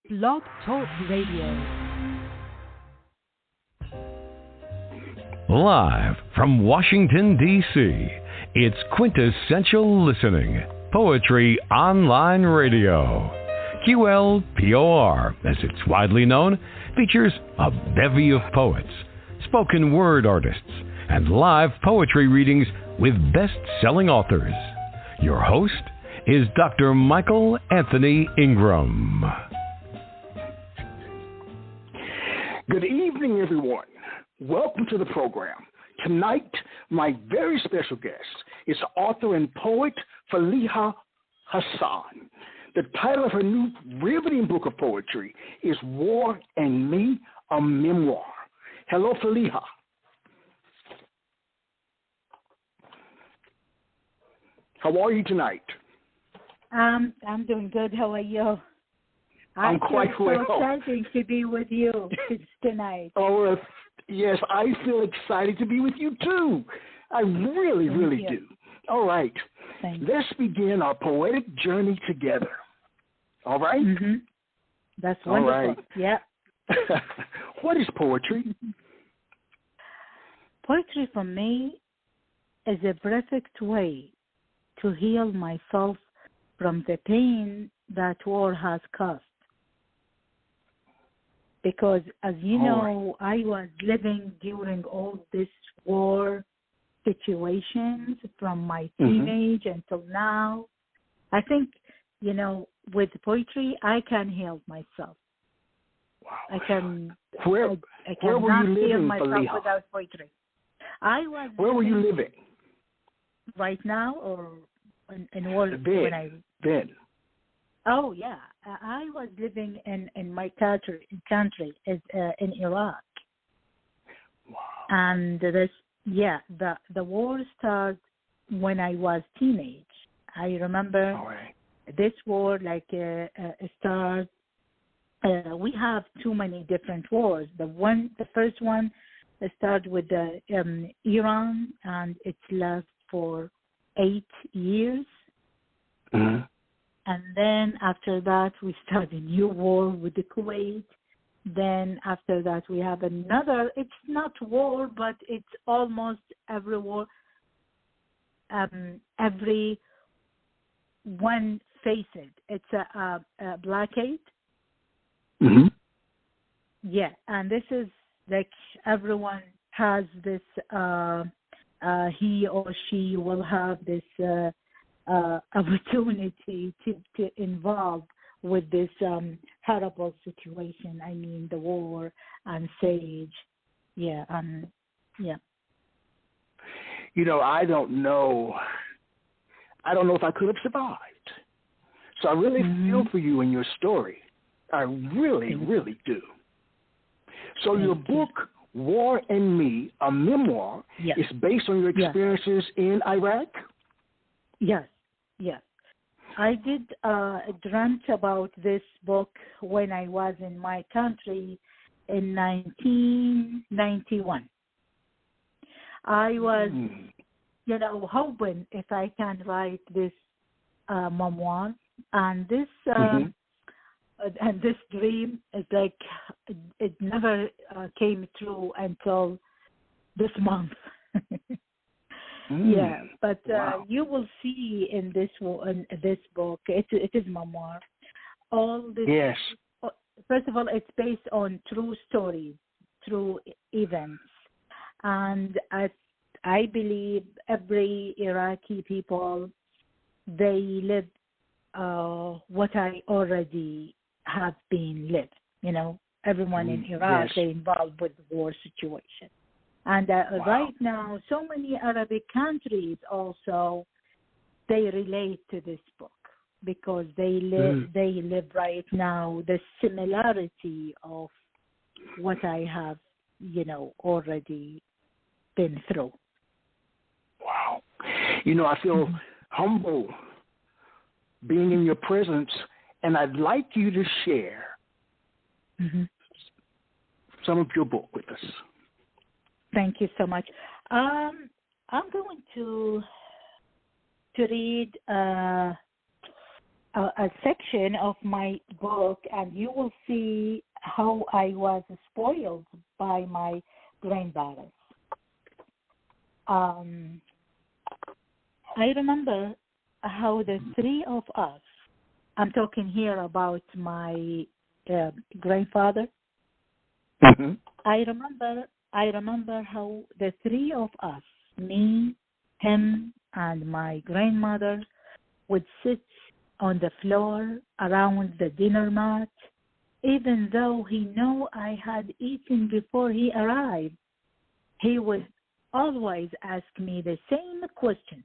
Blog Talk Radio. Live from Washington, D.C., it's Quintessential Listening, Poetry Online Radio. QLPOR, as it's widely known, features a bevy of poets, spoken word artists, and live poetry readings with best-selling authors. Your host is Dr. Michael Anthony Ingram. Good evening, everyone. Welcome to the program. Tonight, my very special guest is author and poet Faleeha Hassan. The title of her new riveting book of poetry is War and Me, a Memoir. Hello, Faleeha. How are you tonight? I'm doing good. How are you? I'm quite well. So excited to be with you tonight. Oh, yes, I feel excited to be with you, too. I really do. All right. Let's begin our poetic journey together. All right? Mm-hmm. That's wonderful. All right. Yeah. What is poetry? Poetry for me is a perfect way to heal myself from the pain that war has caused. Because, as you know, I was living during all this war situations from my teenage until now. I think, with poetry, I can heal myself. Wow. I can. Where were you living, heal myself Faleeha? without poetry. Where were you living? Right now, or in world when Then. Oh yeah, I was living in my country is in Iraq. Wow. And the war started when I was teenage. I remember this war started. We have too many different wars. The first one started with the Iran, and it lasted for 8 years. Mm-hmm. And then after that, we start a new war with the Kuwait. Then after that, we have another. It's not war, but it's almost every war. Every one faces. It's a blockade. Mm-hmm. Yeah, and this is like everyone has this. He or she will have this. Opportunity to involve with this horrible situation. I mean, the war and siege. Yeah. I don't know. I don't know if I could have survived. So I really feel for you and your story. I really do. So your book, War and Me, a Memoir, is based on your experiences in Iraq? Yes. I did dreamt about this book when I was in my country in 1991. I was, hoping if I can write this memoir, and this and this dream is like it never came true until this month. Yeah, but you will see in this book, it is memoir. All this. Yes. First of all, it's based on true stories, true events, and I believe every Iraqi people, they live what I already have been lived. Everyone in Iraq, they involved with the war situation. And right now, so many Arabic countries also, they relate to this book because they live right now the similarity of what I have, already been through. Wow. I feel humble being in your presence, and I'd like you to share some of your book with us. Thank you so much. I'm going to read a section of my book, and you will see how I was spoiled by my grandparents. I remember how the three of us, I'm talking here about my grandfather. Mm-hmm. I remember how the three of us, me, him, and my grandmother, would sit on the floor around the dinner mat, even though he knew I had eaten before he arrived. He would always ask me the same question: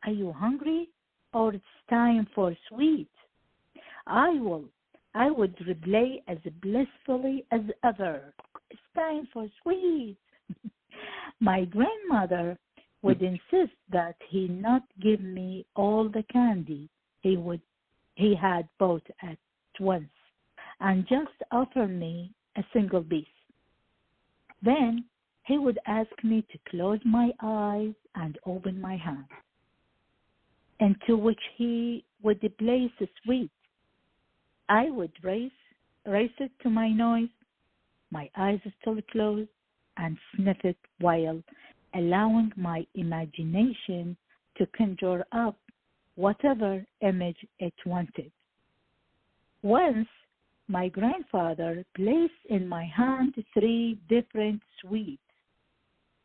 "Are you hungry, or it's time for sweet?" I would reply as blissfully as ever: "It's time for sweet." My grandmother would insist that he not give me all the candy he had bought at once, and just offer me a single piece. Then he would ask me to close my eyes and open my hand, into which he would place a sweet. I would raise it to my nose, my eyes still closed, and sniff it while allowing my imagination to conjure up whatever image it wanted. Once, my grandfather placed in my hand 3 different sweets,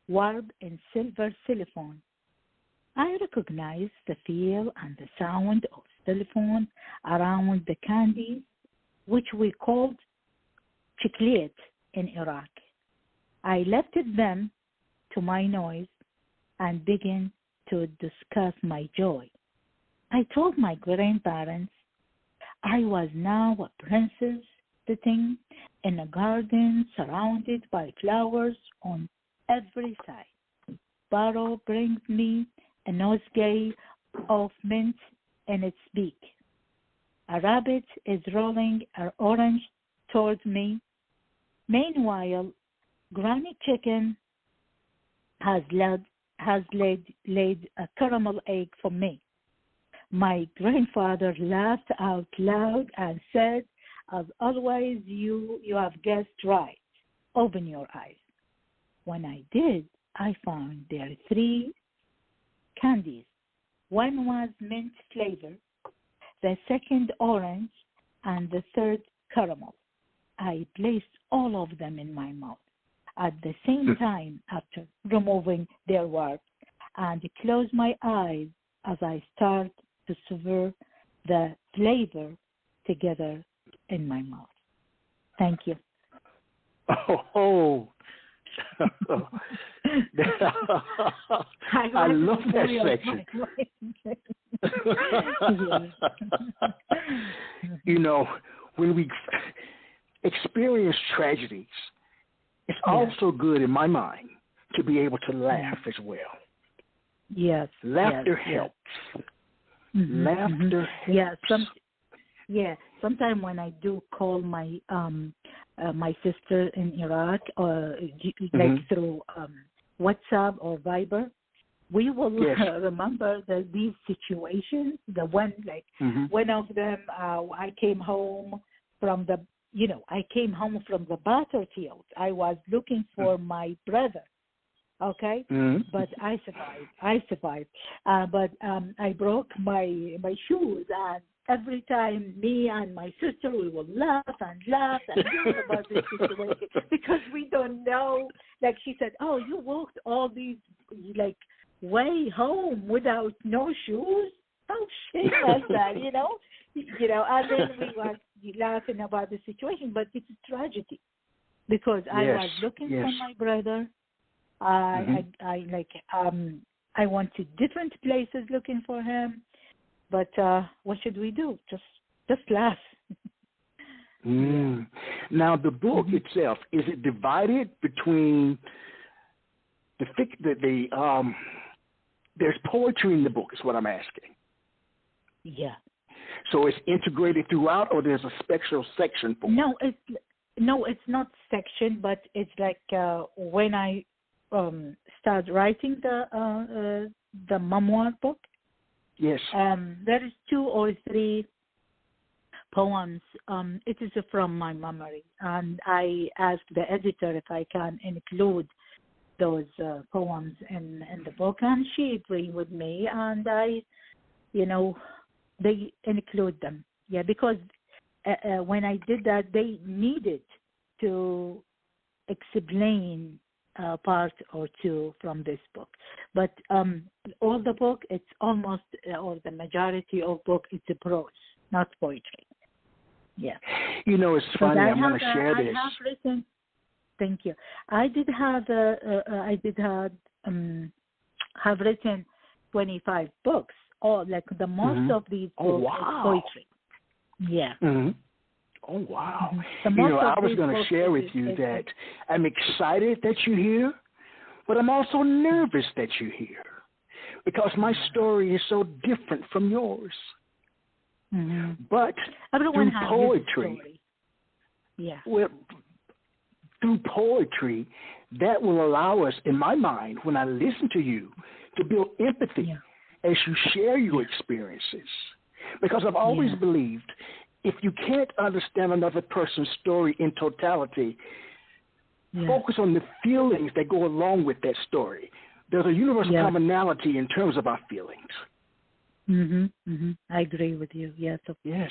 warm in silver cellophane. I recognized the feel and the sound of cellophane around the candies, which we called chocolate in Iraq. I lifted them to my nose and began to discuss my joy. I told my grandparents I was now a princess sitting in a garden surrounded by flowers on every side. Sparrow brings me a nosegay of mint in its beak. A rabbit is rolling an orange toward me. Meanwhile, Granny Chicken has laid a caramel egg for me. My grandfather laughed out loud and said, "As always, you have guessed right. Open your eyes." When I did, I found there 3 candies. One was mint flavor, the second orange, and the third caramel. I placed all of them in my mouth at the same time after removing their warp, and closed my eyes as I started to savor the flavor together in my mouth. Thank you. Oh. I love that section. You know, when we experience tragedies, it's also good in my mind to be able to laugh as well. Yes. Laughter helps. Mm-hmm, Laughter helps. Sometimes when I do call my my sister in Iraq, or like through WhatsApp or Viber, we will remember these situations. The one one of them, I came home from the battlefield. I was looking for my brother. Okay, but I survived. But I broke my shoes, and every time me and my sister, we will laugh and joke about this situation because we don't know. Like she said, "Oh, you walked all these way home without no shoes? How shame was that?" And then we were laughing about the situation, but it's a tragedy because I was looking for my brother. I went to different places looking for him, but what should we do? Just laugh. Now, the book itself, is it divided between there's poetry in the book? Is what I'm asking. Yeah. So it's integrated throughout, or there's a special section for it? No, it's not section, but it's like when I start writing the memoir book, Yes. There is 2 or 3 poems. It is from my memory, and I asked the editor if I can include those poems in the book, and she agreed with me, and they include them. Yeah, because when I did that, they needed to explain part or 2 from this book. But all the book, it's almost, or the majority of book, it's a prose, not poetry. Yeah. It's funny. I'm going to share this. I have written. Thank you. I did have have written 25 books. Like the most of these books is poetry. Yeah. Mm-hmm. Oh, wow. Mm-hmm. I was going to share with you that I'm excited that you're here, but I'm also nervous that you're here because my story is so different from yours. Mm-hmm. But everyone through has poetry, his story. Yeah. Well, through poetry, that will allow us, in my mind, when I listen to you, to build empathy as you share your experiences. Because I've always believed if you can't understand another person's story in totality, focus on the feelings that go along with that story. There's a universal commonality in terms of our feelings. Mm-hmm. Mm-hmm. I agree with you. Yes. Yes.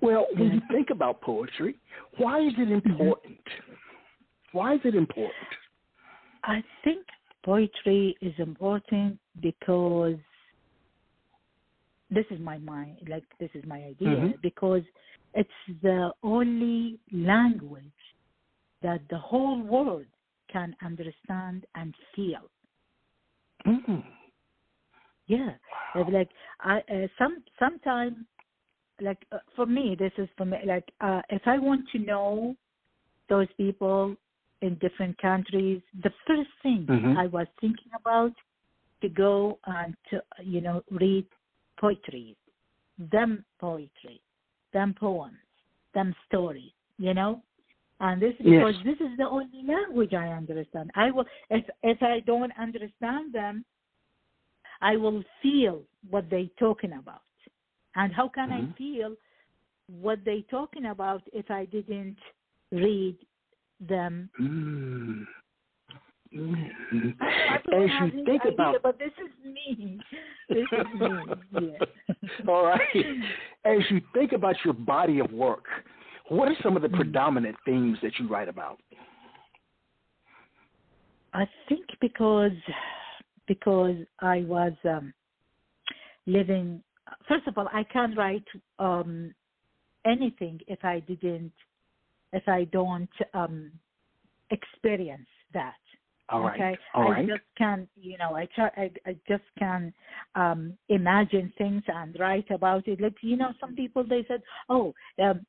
Well, when you think about poetry, why is it important? Why is it important? I think poetry is important because this is my mind, like this is my idea, because it's the only language that the whole world can understand and feel. Mm-hmm. Yeah, like sometimes, like for me, this is for me. Like if I want to know those people in different countries, the first thing I was thinking about to go and to read poetry, them poems, them stories, and this because this is the only language I understand. I will if I don't understand them, I will feel what they talking about. And how can I feel what they talking about if I didn't read them? As you think about, but this is me. This is me. Yeah. All right. As you think about your body of work, what are some of the predominant themes that you write about? I think because I was living. First of all, I can't write anything if I don't experience that. All right. Okay. All right. I just can't, I just can imagine things and write about it. Like, some people, they said,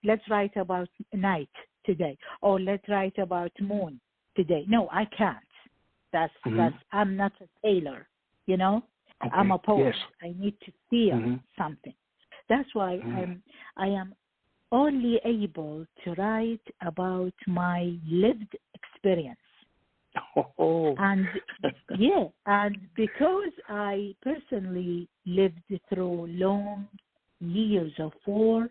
let's write about night today, or let's write about moon today. No, I can't. That's I'm not a sailor, Okay. I'm a poet. Yes. I need to feel something. That's why I am only able to write about my lived experience. Oh. And and because I personally lived through long years of war,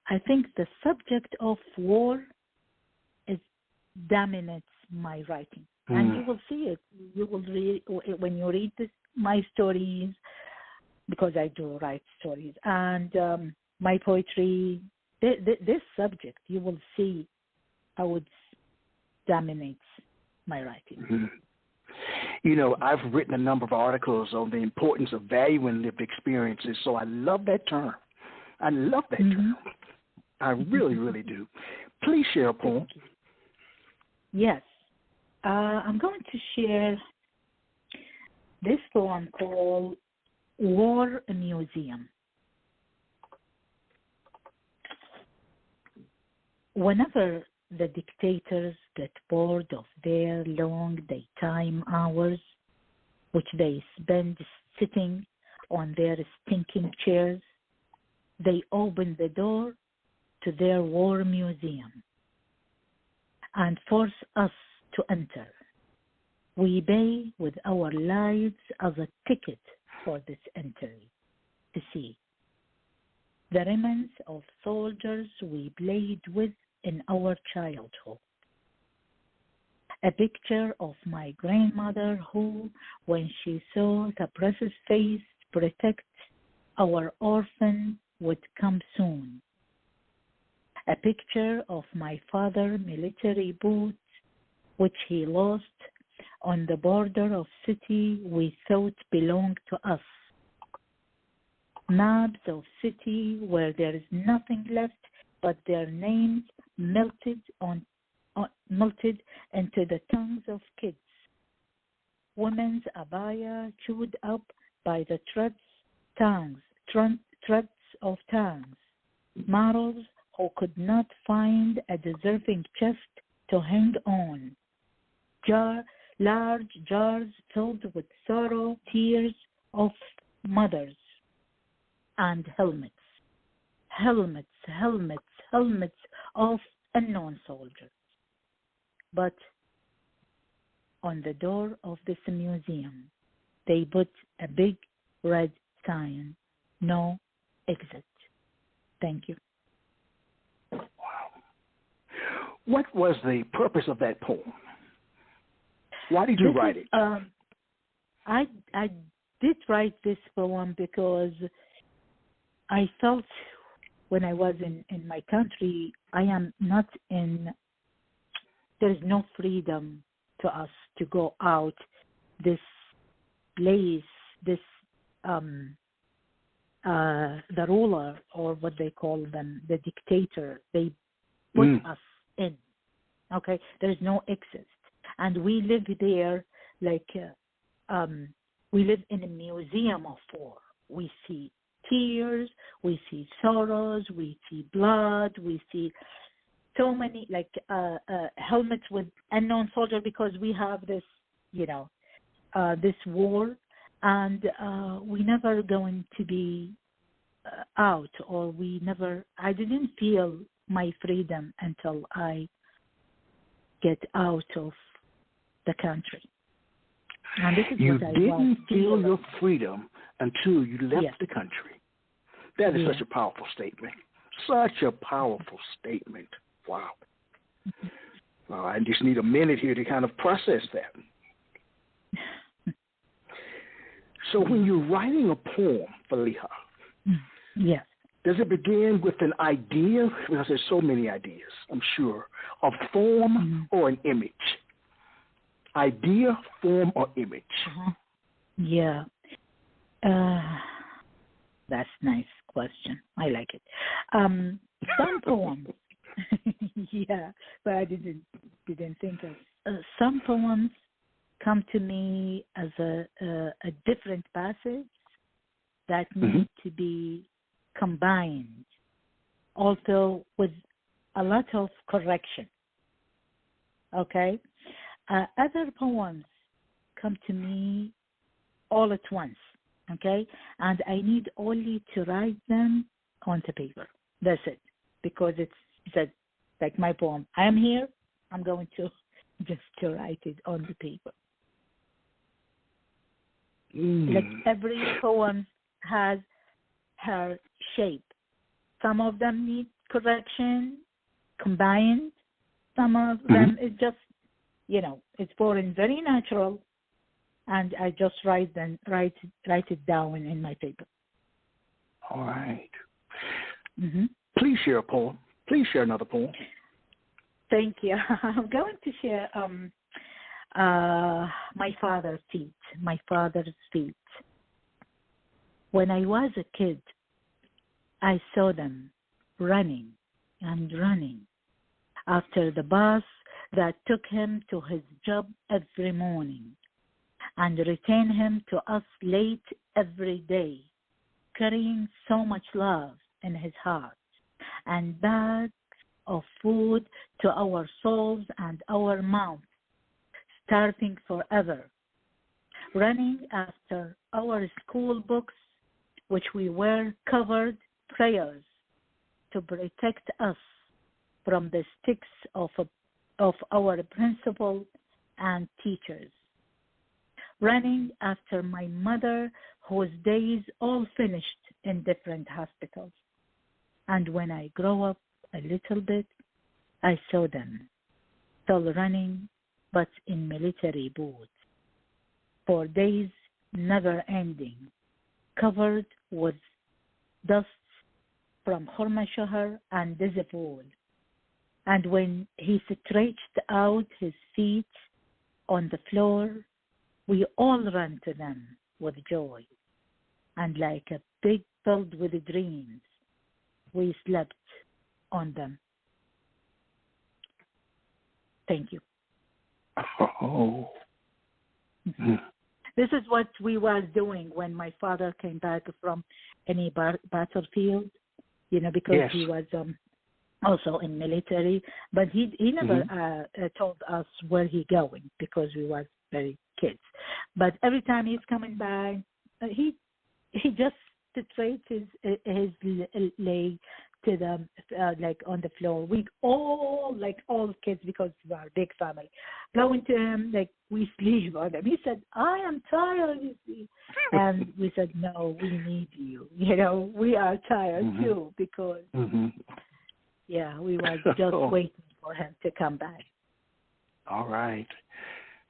I think the subject of war dominates my writing. And you will see it. You will read when you read my stories, because I do write stories, and my poetry. This subject, you will see how it dominates my writing. I've written a number of articles on the importance of valuing lived experiences, so I love that term. I love that term. I really, really do. Please share a poem. Yes. I'm going to share this poem called War Museum. Whenever the dictators get bored of their long daytime hours, which they spend sitting on their stinking chairs, they open the door to their war museum and force us to enter. We pay with our lives as a ticket for this entry to see the remnants of soldiers we played with in our childhood. A picture of my grandmother who, when she saw the precious face protect our orphan, would come soon. A picture of my father military boots, which he lost on the border of city we thought belonged to us. Maps of city where there is nothing left but their names melted into the tongues of kids. Women's abaya chewed up by the threads of tongues. Models who could not find a deserving chest to hang on. Large jars filled with sorrow, tears of mothers, and helmets of unknown soldiers. But on the door of this museum, they put a big red sign, no exit. Thank you. Wow. What was the purpose of that poem? Why did you write it? I did write this poem because I felt when I was in my country, I am not in, there is no freedom to us to go out this place, this, the ruler, or what they call them, the dictator, they put us in. Okay, there is no exit. And we live there like, we live in a museum of war. We see tears, we see sorrows, we see blood, we see so many like helmets with unknown soldier, because we have this, this war, and we never going to be out, or I didn't feel my freedom until I get out of the country. And this is you what I didn't feel your freedom until you left the country. That is such a powerful statement. Such a powerful statement. Wow. Well, I just need a minute here to kind of process that. So when you're writing a poem, Faleeha, yes, does it begin with an idea? Because there's so many ideas, I'm sure, of form or an image? Idea, form, or image? Yeah. That's a nice question. I like it. Some poems, but I didn't think of. Some poems come to me as a different passage that need to be combined, also with a lot of correction. Okay? Other poems come to me all at once, okay? And I need only to write them on the paper. That's it. Because it's like my poem. I am here. I'm going to just to write it on the paper. Like every poem has her shape. Some of them need correction, combined. Some of them is just, it's foreign, very natural, and I just write it down in my paper. All right. Please share a poem. Please share another poem. Thank you. I'm going to share my father's feet. My father's feet. When I was a kid, I saw them running and running after the bus that took him to his job every morning and returned him to us late every day, carrying so much love in his heart and bags of food to our souls and our mouths, starving forever, running after our school books, which we were covered prayers to protect us from the sticks of our principal and teachers, running after my mother whose days all finished in different hospitals. And when I grow up a little bit, I saw them still running, but in military boots, for days never ending, covered with dust from Hormashahar and Dizapol. And when he stretched out his feet on the floor, we all ran to them with joy. And like a big filled with dreams, we slept on them. Thank you. Oh. Mm-hmm. This is what we was doing when my father came back from any battlefield, because yes. he was also in military, but he never told us where he going because we was very kids. But every time he's coming back, he just straight his leg to the like on the floor. We all kids, because we are a big family, going to him like we sleep on him. He said, "I am tired, you see," and we said, "No, we need you. We are tired too because we were just waiting for him to come back." All right,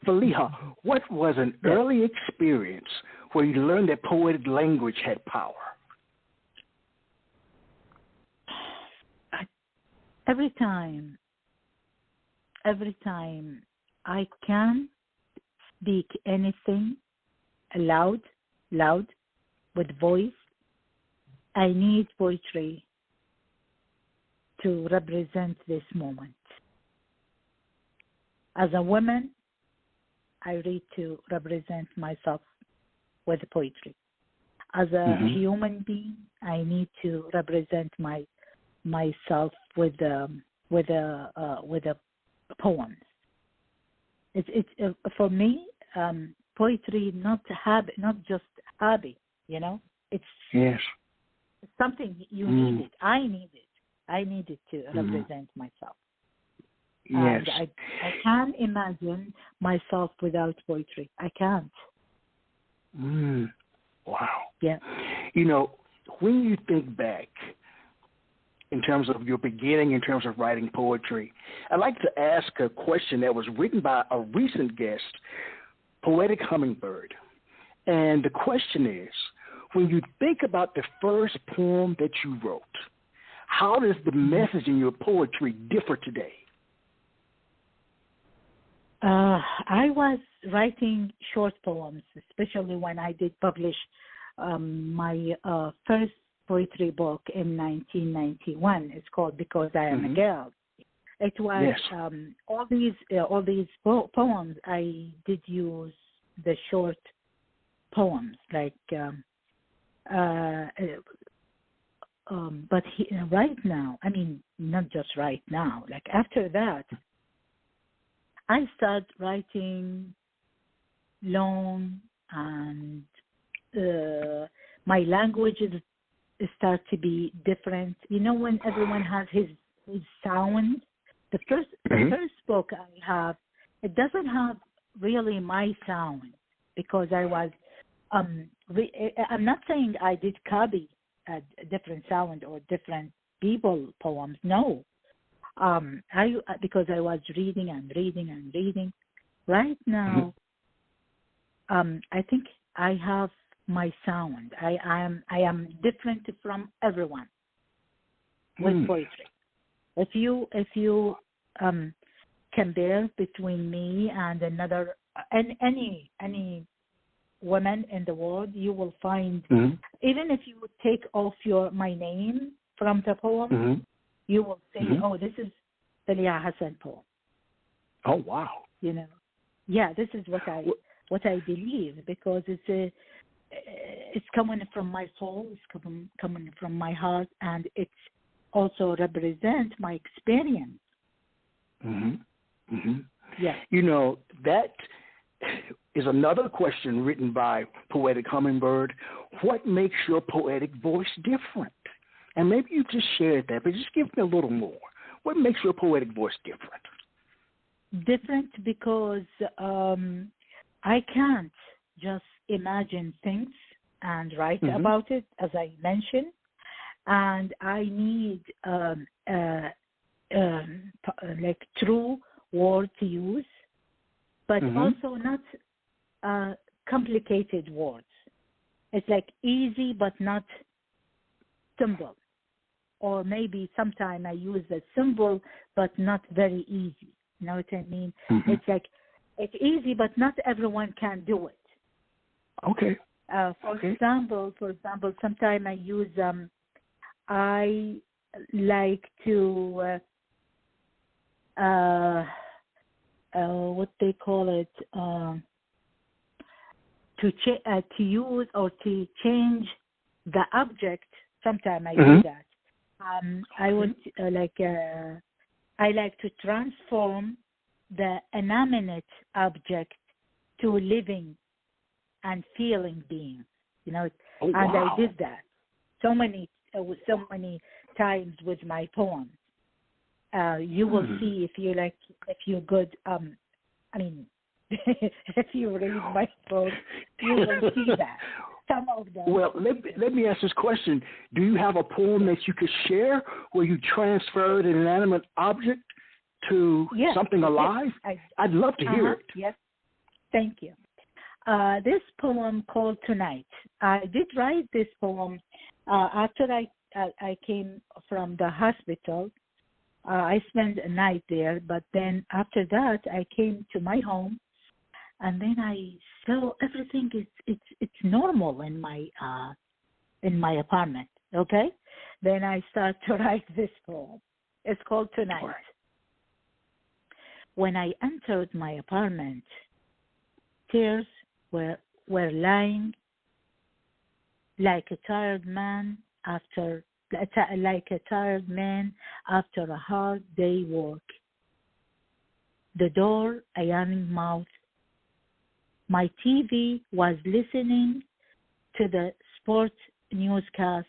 Faleeha, what was an early experience where you learned that poetic language had power? Every time I can speak anything loud, with voice, I need poetry to represent this moment. As a woman, I read to represent myself with poetry. As a human being, I need to represent myself with a poem. It's for me, poetry not just hobby. It's something you need it. I need it to represent myself. Yes. And I can't imagine myself without poetry. I can't. Wow. Yeah. When you think back in terms of your beginning, in terms of writing poetry, I'd like to ask a question that was written by a recent guest, Poetic Hummingbird. And the question is, when you think about the first poem that you wrote, how does the message in your poetry differ today? I was writing short poems, especially when I did publish my first poetry book in 1991. It's called Because I Am a Girl. It was all these poems. I did use the short poems, like but right now, I mean, not just right now, like after that, I started writing long, and my languages start to be different. When everyone has his sound. The first book I have, it doesn't have really my sound, because I was I'm not saying I did copy a different sound or different people poems. No. Because I was reading and reading. Right now, I think I have my sound. I am different from everyone with poetry. If you compare between me and another any woman in the world, you will find, even if you take off my name from the poem, you will say, "Oh, this is Faleeha Hassan poem." Oh, wow! This is what I believe, because it's coming from my soul, it's coming from my heart, and it's also represent my experience. Yeah. That is another question written by Poetic Hummingbird. What makes your poetic voice different? And maybe you just shared that, but just give me a little more. What makes your poetic voice different? Different because I can't just imagine things and write about it, as I mentioned. And I need like true word to use, but also not complicated words. It's like easy but not simple. Or maybe sometimes I use a symbol but not very easy. You know what I mean? It's like it's easy but not everyone can do it. Okay. For example, sometimes I use I like to what they call it to use or to change the object. Sometimes I do that. I would I like to transform the inanimate object to living and feeling being. You know, and I did that so many times with my poems. You will see if you're good. I mean, if you read my book, you will see that. Some of them. Well, let me ask this question. Do you have a poem that you could share where you transferred an inanimate object to something alive? I'd love to hear it. Yes, thank you. This poem called Tonight. I did write this poem after I came from the hospital. I spent a night there, but then after that I came to my home, and then I saw everything it's normal in my apartment. Okay, then I start to write this poem. It's called Tonight. Right. When I entered my apartment, tears were lying like a tired man after a hard day work. The door a yawning mouth. My TV was listening to the sports newscast,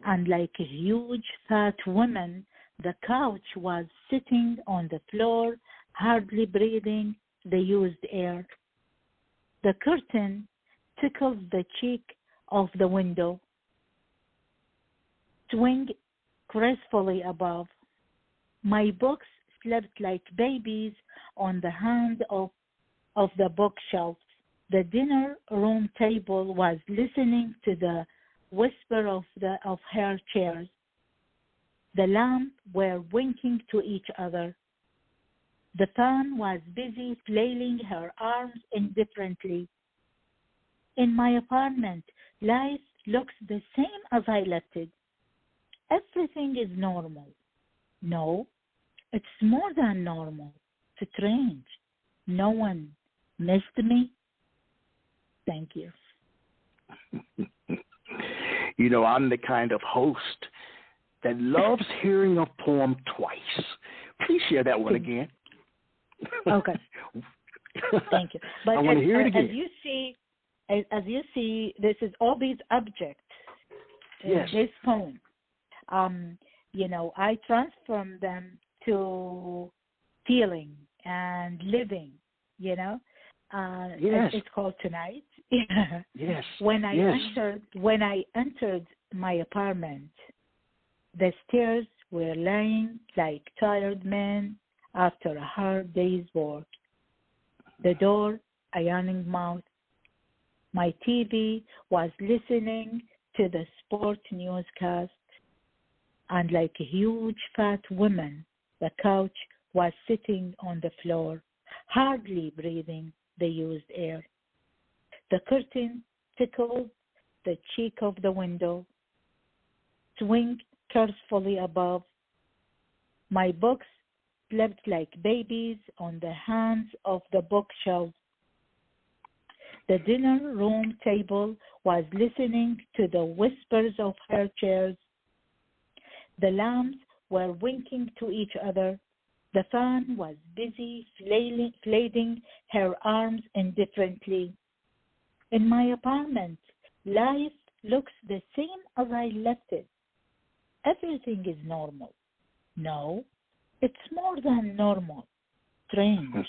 and like a huge fat woman, the couch was sitting on the floor, hardly breathing the used air. The curtain tickles the cheek of the window, swing gracefully above. My books slept like babies on the hand of the bookshelf. The dinner room table was listening to the whisper of her chairs. The lamps were winking to each other. The fan was busy flailing her arms indifferently. In my apartment, life looks the same as I left it. Everything is normal. No, it's more than normal. It's strange. No one missed me. Thank you. You know, I'm the kind of host that loves hearing a poem twice. Please share that one again. Okay. Thank you. But I want to hear it again. As you see, this is all these objects in this poem. You know, I transform them to feeling and living. You know, it's called Tonight. Yes. When I entered my apartment, the stairs were lying like tired men after a hard day's work. The door a yawning mouth. My TV was listening to the sport newscast, and like a huge fat woman, the couch was sitting on the floor, hardly breathing the used air. The curtain tickled the cheek of the window, swing carefully above. My books slept like babies on the hands of the bookshelf. The dinner room table was listening to the whispers of her chairs. The lamps were winking to each other. The fan was busy flailing her arms indifferently. In my apartment, life looks the same as I left it. Everything is normal. No, it's more than normal. Strange.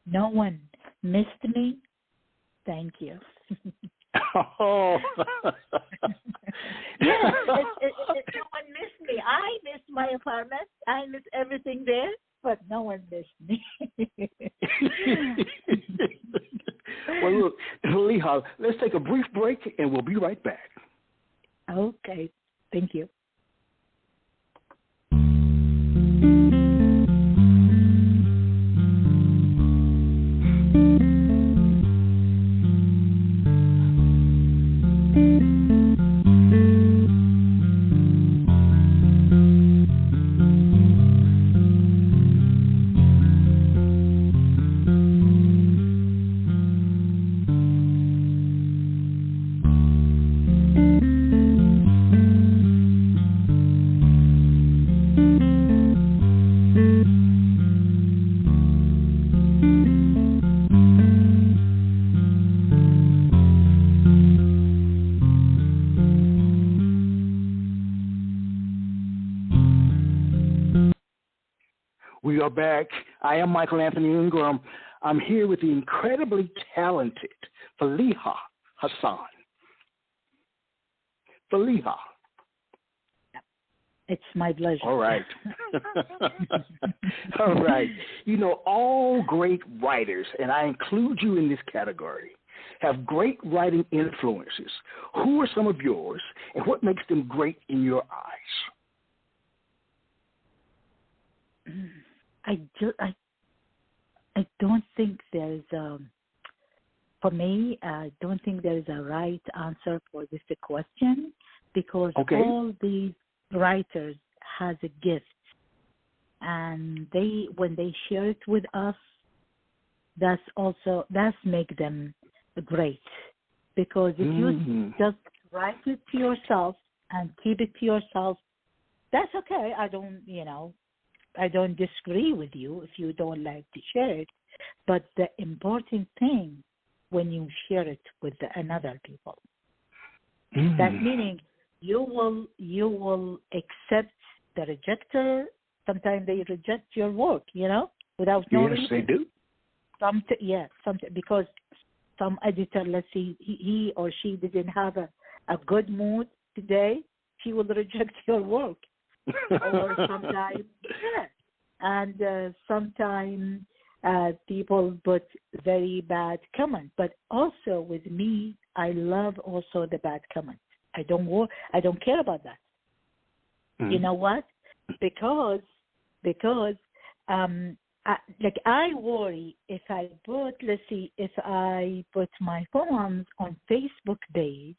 No one missed me. Thank you. Oh. Yeah, no one missed me. I missed my apartment. I missed everything there, but no one missed me. Well, look, Faleeha, let's take a brief break, and we'll be right back. Okay, thank you. We are back. I am Michael Anthony Ingram. I'm here with the incredibly talented Faleeha Hassan. Faleeha. It's my pleasure. All right. All right. You know, all great writers, and I include you in this category, have great writing influences. Who are some of yours, and what makes them great in your eyes? I don't think there's for me, I don't think there is a right answer for this question, because all these writers has a gift, and when they share it with us, that's make them great. Because if you just write it to yourself and keep it to yourself, that's okay. I don't disagree with you if you don't like to share it. But the important thing, when you share it with another people, that meaning you will accept the rejecter. Sometimes they reject your work, without no reason. Yes, they do. Because some editor, let's say he or she didn't have a good mood today, she will reject your work. Or sometimes, and sometimes people put very bad comments. But also with me, I love also the bad comments. I don't care about that. You know what? Because I worry if I put my poems on Facebook page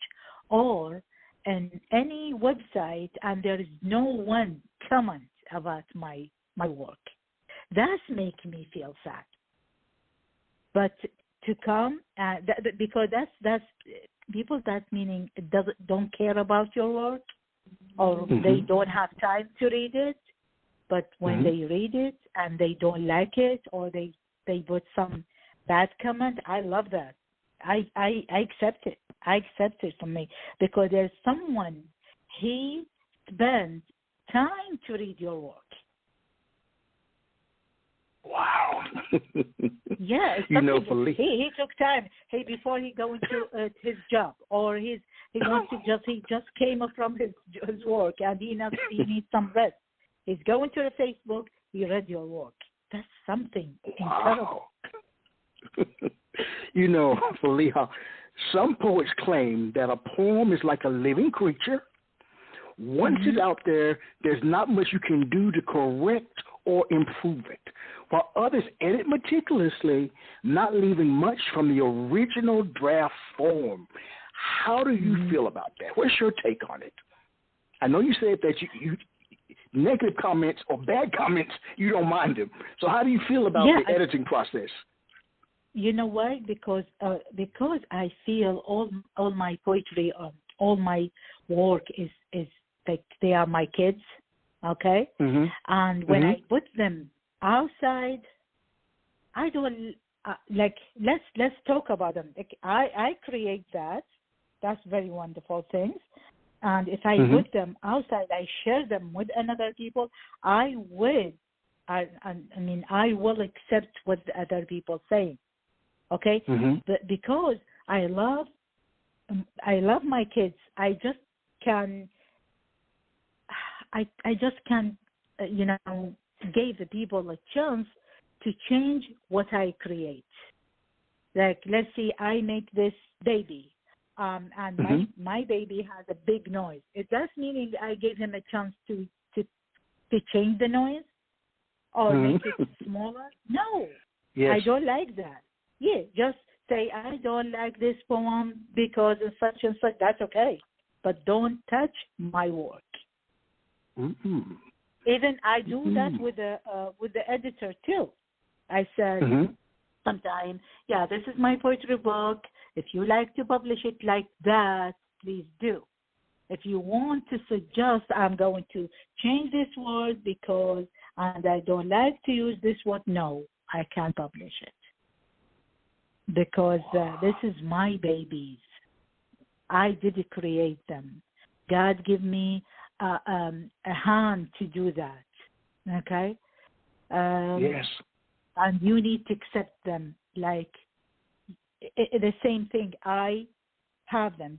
or in any website and there is no one comment about my work. That's making me feel sad. But to come, because that's people, that meaning don't care about your work, or they don't have time to read it. But when they read it and they don't like it, or they put some bad comment, I love that. I accept it. I accept it from me, because there's someone, he spent time to read your work. Wow. Yeah, it's he took time. Hey, before he go into his job, or he just came from his work and he needs some rest. He's going to the Facebook. He read your work. That's something incredible. Faleeha, some poets claim that a poem is like a living creature. Once it's out there, there's not much you can do to correct or improve it, while others edit meticulously, not leaving much from the original draft form. How do you feel about that? What's your take on it? I know you said that you negative comments or bad comments, you don't mind them. So how do you feel about the editing process? You know why? Because I feel all my poetry, all my work is like they are my kids, okay? And when I put them outside, I don't let's talk about them. Like I create that. That's very wonderful things. And if I put them outside, I share them with another people. I will accept what the other people say. Okay, but because I love I love my kids. I just can. I just can, give the people a chance to change what I create. Like, let's see, I make this baby, and my baby has a big noise. It does meaning I gave him a chance to change the noise or make it smaller. No, I don't like that. Yeah, just say I don't like this poem because of such and such. That's okay, but don't touch my work. Mm-hmm. Even I do that with the editor too. I said sometime, this is my poetry book. If you like to publish it like that, please do. If you want to suggest I'm going to change this word and I don't like to use this word, no, I can't publish it. Because this is my babies. I did create them. God give me a hand to do that. Okay? Yes. And you need to accept them like the same thing. I have them.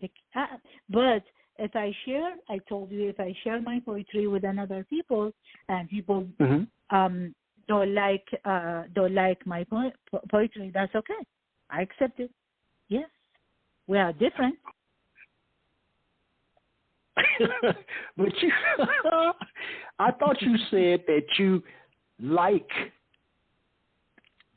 But if I share, I told you, if I share my poetry with another people and people don't like my poetry, that's okay. I accept it. Yes, we are different. But I thought you said that you like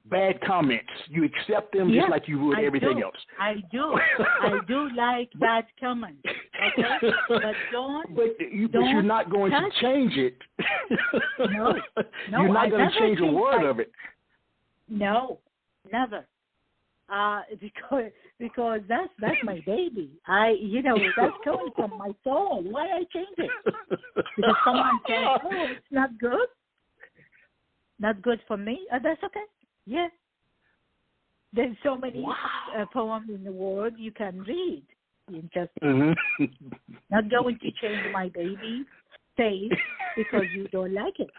bad comments. You accept them just like you would everything else. I do. I do like bad comments. Okay, but don't. But you're not going to change it. No, you're not going to change a word of it. No, never. Because that's my baby. That's coming from my soul. Why I change it? Because someone says, "Oh, it's not good." Not good for me. That's okay. Yeah. There's so many poems in the world you can read. You just not going to change my baby's taste because you don't like it.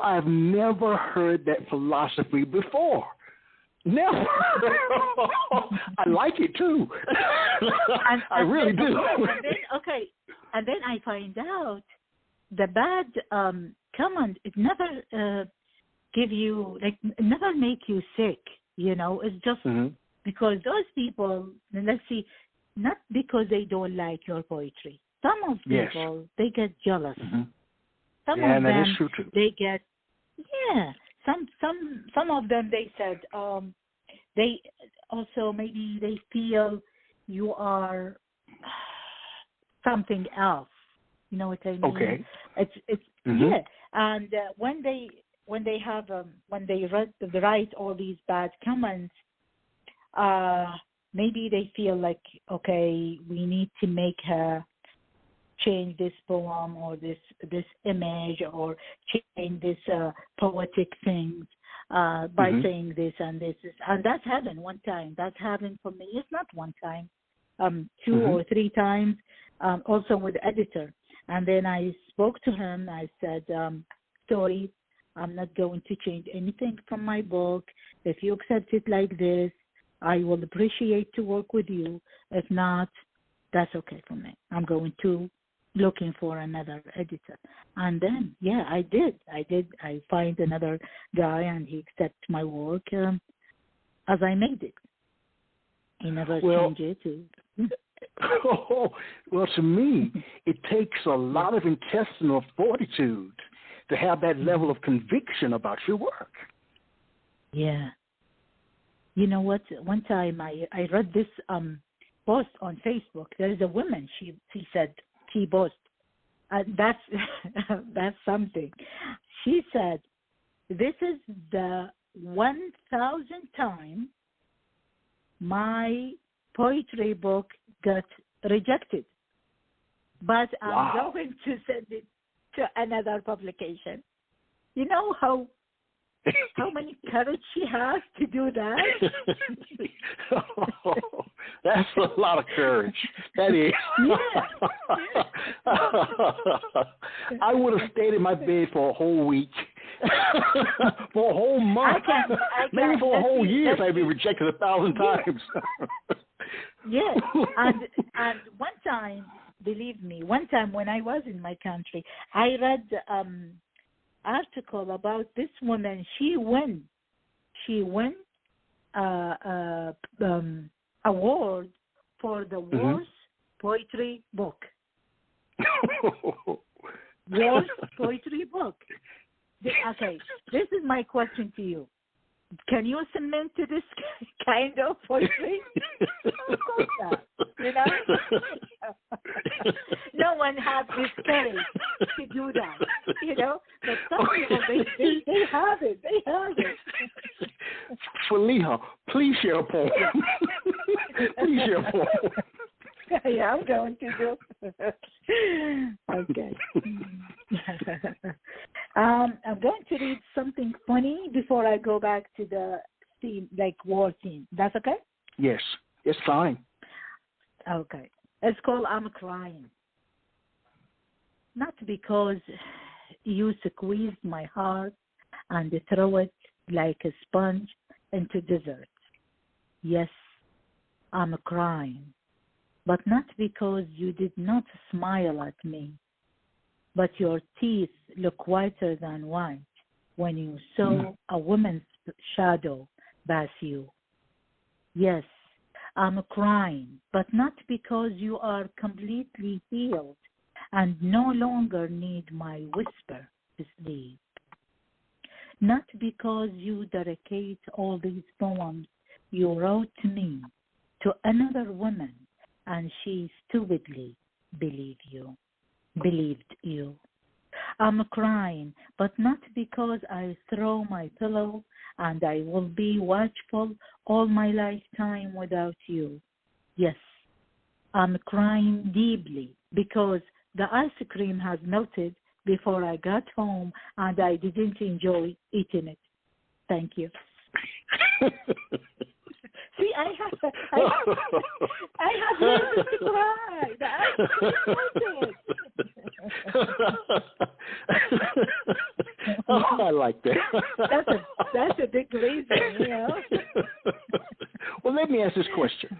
I've never heard that philosophy before. Never. I like it too. I really do. And then I find out the bad comment. It never give you never make you sick. It's just because those people. Let's see, not because they don't like your poetry. Some of people they get jealous. Some of them is true too. They get Some of them they said they also maybe they feel you are something else. You know what I mean? Okay. It's and when they write all these bad comments, maybe they feel like, okay, we need to make her change this poem or this image or change this poetic things by saying this and this. And that happened one time. That happened for me. It's not one time, 2 or 3 times, also with the editor. And then I spoke to him. I said, sorry, I'm not going to change anything from my book. If you accept it like this, I will appreciate to work with you. If not, that's okay for me. I'm going to looking for another editor. And then, I did. I find another guy, and he accepted my work as I made it. He never changed it. Well, to me, it takes a lot of intestinal fortitude to have that level of conviction about your work. Yeah. You know what? One time I read this post on Facebook. There is a woman. She said, she boast. That's something. She said, "This is the 1,000th time my poetry book got rejected, but I'm going to send it to another publication." You know how many courage she has to do that? That's a lot of courage. That is. I would have stayed in my bed for a whole week, for a whole month, maybe for a whole year if I'd been rejected 1,000 times. Yeah, and one time, believe me, one time when I was in my country, I read article about this woman. She won award for the worst poetry book. Worst poetry book. Okay, this is my question to you. Can you submit to this kind of poetry? Of course not. You know? No one has this courage to do that. You know? But some people, they have it. They have it. Faleeha, please share a poem. Please share a poem. Yeah, I'm going to do. Okay. I'm going to read something funny before I go back to the scene, like war scene. That's okay? Yes, it's fine. Okay. It's called I'm Crying. Not because you squeezed my heart and throw it like a sponge into desert. Yes, I'm crying. But not because you did not smile at me, but your teeth look whiter than white when you saw a woman's shadow pass you. Yes, I'm crying, but not because you are completely healed and no longer need my whisper to sleep. Not because you dedicate all these poems you wrote to me to another woman and she stupidly believed you. I'm crying, but not because I throw my pillow and I will be watchful all my lifetime without you. Yes, I'm crying deeply because the ice cream has melted before I got home and I didn't enjoy eating it. Thank you. See, I have reasons to cry. I like that. That's a big reason, you know. Well, let me ask this question.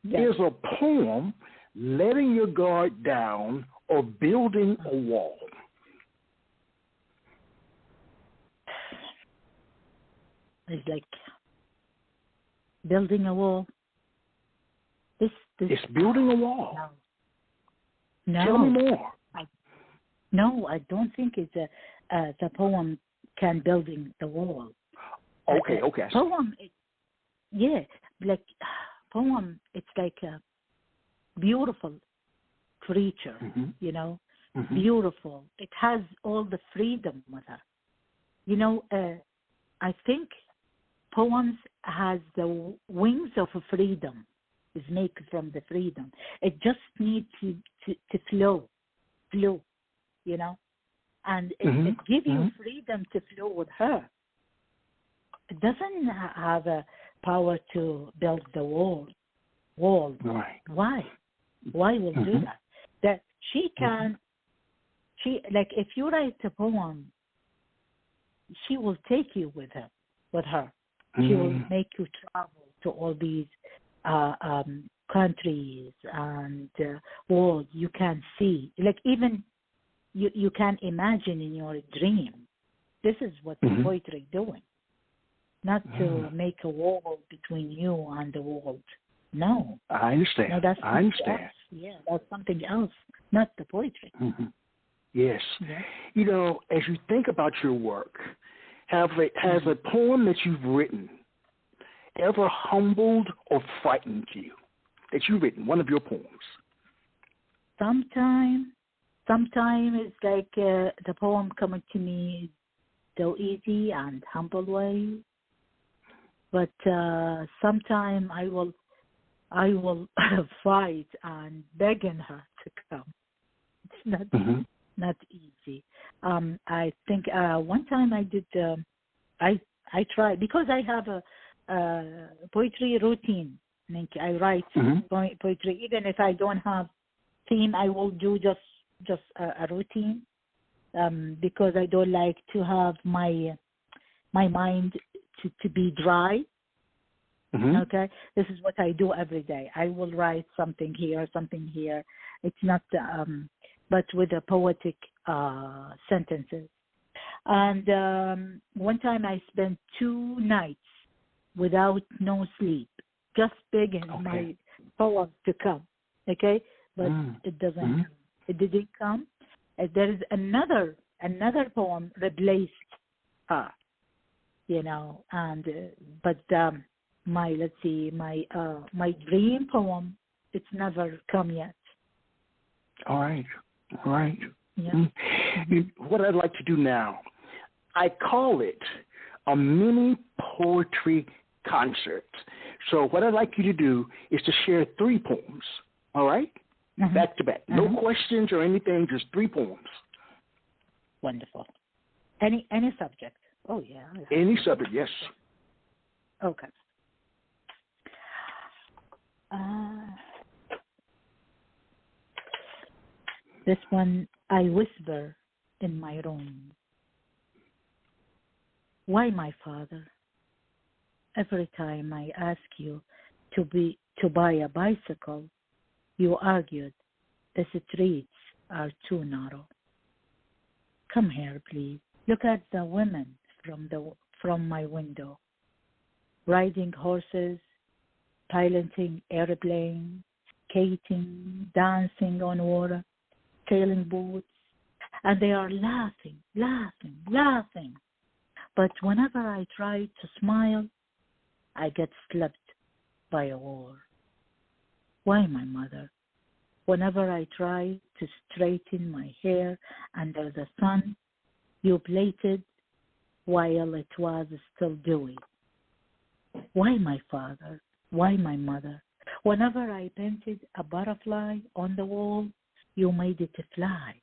Yeah. Is a poem letting your guard down or building a wall? It's like building a wall. This It's building a wall. No. Tell me more. I don't think it's the poem can building the wall. Okay. Poem, poem. It's like a beautiful creature, you know, beautiful. It has all the freedom with her. You know, I think poems has the wings of freedom. Is made from the freedom. It just needs to flow, you know, and it gives you freedom to flow with her. It doesn't have a power to build the wall. Right. Why will do that? That she can. She like if you write a poem, she will take you with her. She will make you travel to all these countries and world you can see. Like even you can imagine in your dream. This is what poetry doing. Not to make a wall between you and the world. No. I understand. No, that's I understand. else. Yeah, that's something else, not the poetry. Yes. Yeah. You know, as you think about your work, has a poem that you've written ever humbled or frightened you? That you've written, one of your poems? Sometimes it's like the poem coming to me so easy and humble way. But sometimes I will fight and begging her to come. It's not easy. I think one time I did. I tried because I have a poetry routine. I think I write poetry even if I don't have theme. I will do just a routine because I don't like to have my mind to be dry. Mm-hmm. Okay, this is what I do every day. I will write something here, something here. It's not, but with the poetic sentences. And one time I spent 2 nights without no sleep, just begging my poem to come. Okay, but it doesn't. Mm-hmm. It didn't come. There is another poem replaced her. And but my dream poem, it's never come yet. All right. Yeah. Mm-hmm. What I'd like to do now, I call it a mini poetry concert. So what I'd like you to do is to share 3 poems, all right? Mm-hmm. Back to back. No questions or anything, just 3 poems. Wonderful. Any subject. Oh, yeah. Any subject, yes. Okay. This one, I whisper in my room. Why, my father? Every time I ask you to buy a bicycle, you argued the streets are too narrow. Come here, please. Look at the women from my window, riding horses, piloting airplanes, skating, dancing on water, sailing boats, and they are laughing. But whenever I try to smile, I get slapped by a war. Why, my mother? Whenever I try to straighten my hair under the sun, you plaited while it was still dewy. Why, my father? Why, my mother? Whenever I painted a butterfly on the wall, you made it fly.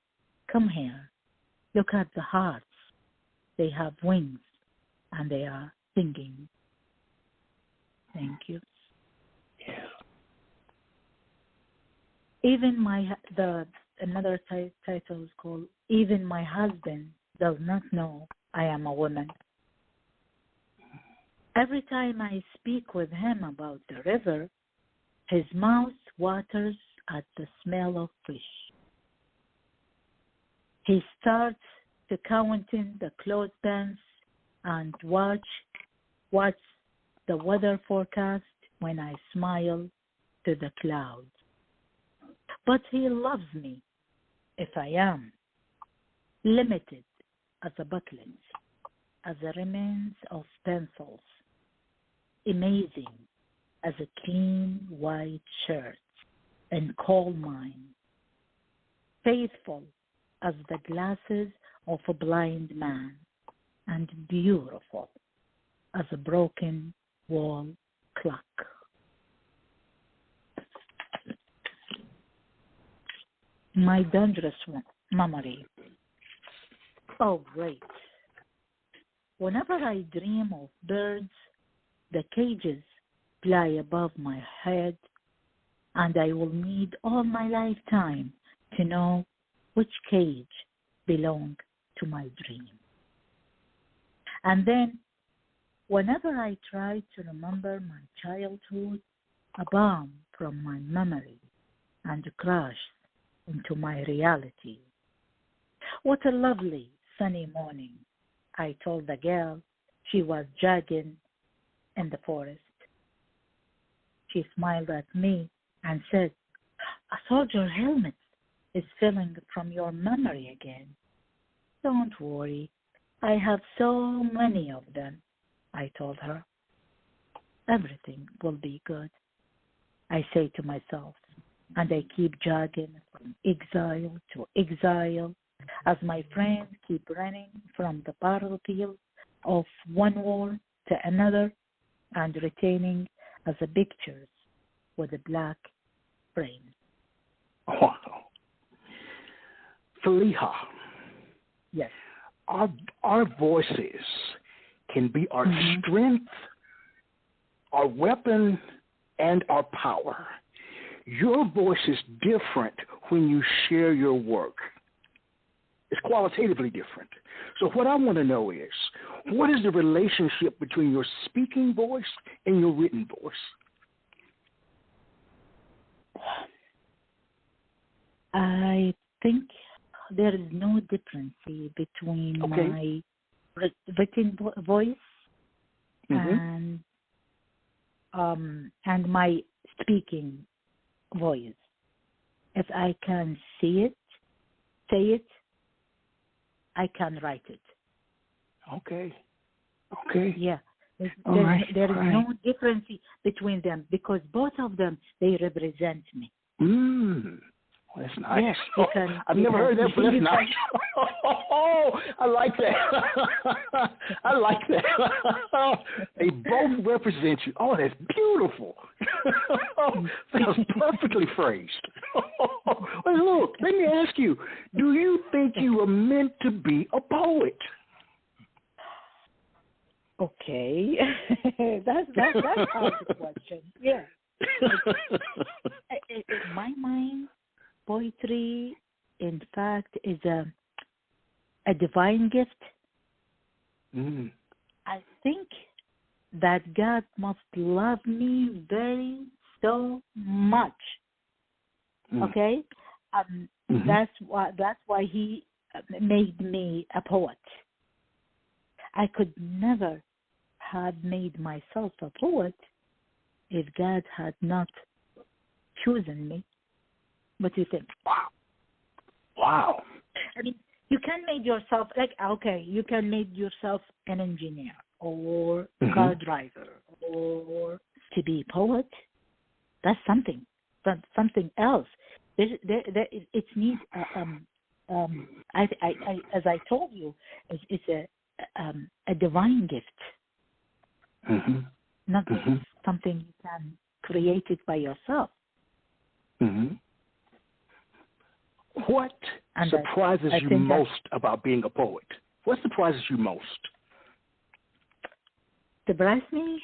Come here. Look at the hearts. They have wings, and they are singing. Thank you. Yeah. Even another title is called "Even My Husband Does Not Know I Am a Woman." Every time I speak with him about the river, his mouth waters at the smell of fish. He starts to count in the clothespins and watch the weather forecast when I smile to the clouds. But he loves me if I am limited as a booklet, as a remains of pencils, amazing as a clean white shirt and coal mine, faithful as the glasses of a blind man, and beautiful as a broken wall clock. My dangerous memory. Oh, great. Whenever I dream of birds, the cages fly above my head, and I will need all my lifetime to know which cage belonged to my dream. And then, whenever I try to remember my childhood, a bomb from my memory and crashed into my reality. What a lovely sunny morning, I told the girl. She was jogging in the forest. She smiled at me and said, "A soldier helmet is filling from your memory again." "Don't worry, I have so many of them," I told her. "Everything will be good," I say to myself, and I keep jogging from exile to exile as my friends keep running from the battlefield of one war to another and retaining as a pictures with a black frame. Wow. Faleeha. Yes. Our voices can be our strength, our weapon, and our power. Your voice is different when you share your work. it's qualitatively different. So what I want to know is, what is the relationship between your speaking voice and your written voice? I think there is no difference between my written voice and my speaking voice. If I can see it, say it, I can write it. Okay. Yeah. There is no difference between them because both of them, they represent me. Well, that's nice. Yes, I've never heard that, but that's nice. Oh, I like that. I like that. They both represent you. Oh, that's beautiful. That was perfectly phrased. Well, look, let me ask you, do you think you were meant to be a poet? Okay. that's out of the question. Yeah. In my mind, poetry, in fact, is a divine gift. I think that God must love me so much. Okay, that's why He made me a poet. I could never have made myself a poet if God had not chosen me. What do you think? Wow. I mean, you can make yourself you can make yourself an engineer or car driver or to be a poet. That's something. That's something else. It needs as I told you, it's a divine gift, not just something you can create it by yourself. What surprises you most about being a poet? What surprises you most? Surprise me?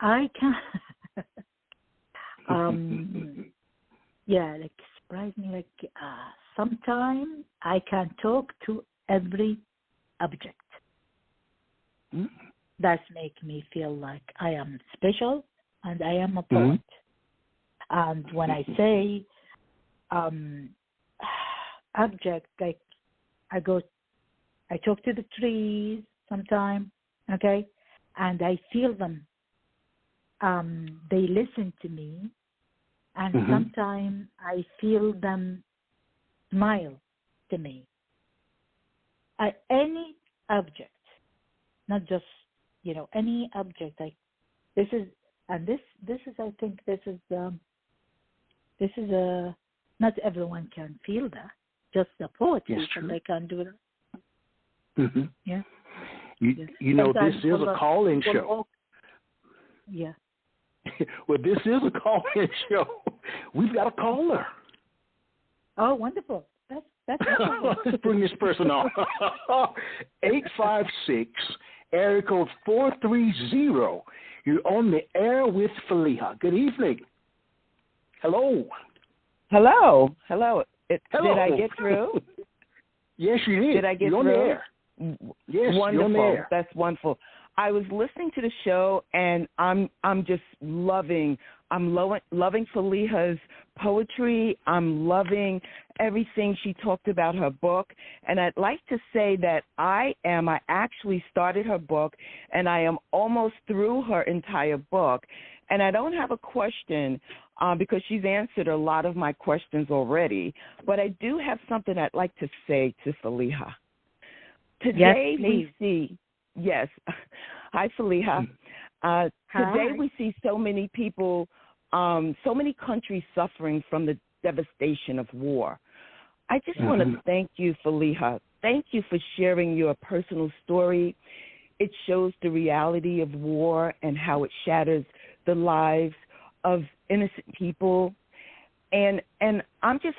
I can. Surprise me. Sometimes I can talk to every object. That makes me feel like I am special and I am a poet. And when I say object, like I talk to the trees sometimes, okay, and I feel them. They listen to me, and sometimes I feel them smile to me. Any object, not just any object. Like this is I think this is not everyone can feel that. Just the poetry, but they can do that. Yeah. You know, this is a call-in show. Yeah. Well, this is a call-in show. We've got a caller. Oh, wonderful. That's wonderful. Let's bring this person on. 856, area code 430. You're on the air with Faleeha. Good evening. Hello. Hello. Hello. Did I get through? Yes, you did. Did I get you're through? On the air. Yes, wonderful. You're on the air. That's wonderful. I was listening to the show, and I'm just loving Faleeha's poetry. I'm loving everything she talked about her book. And I'd like to say that I actually started her book, and I am almost through her entire book. And I don't have a question because she's answered a lot of my questions already. But I do have something I'd like to say to Faleeha. Today we see, yes, hi Faleeha. Today we see so many people, so many countries suffering from the devastation of war. I just want to thank you, Faleeha. Thank you for sharing your personal story. It shows the reality of war and how it shatters the lives of innocent people. And I'm just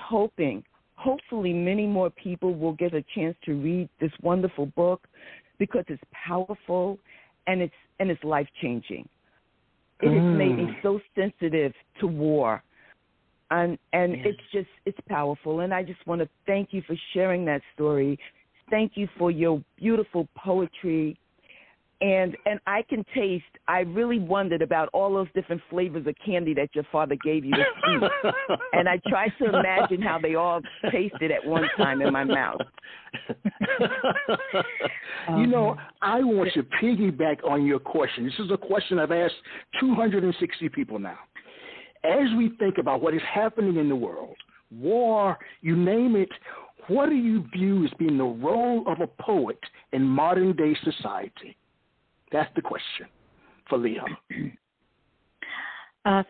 hopefully many more people will get a chance to read this wonderful book because it's powerful and it's life-changing. It has made me so sensitive to war. and it's powerful. And I just want to thank you for sharing that story. Thank you for your beautiful poetry. And I can taste, I really wondered about all those different flavors of candy that your father gave you to eat. And I tried to imagine how they all tasted at one time in my mouth. You know, I want to piggyback on your question. This is a question I've asked 260 people now. As we think about what is happening in the world, war, you name it, what do you view as being the role of a poet in modern-day society? That's the question, Faleeha.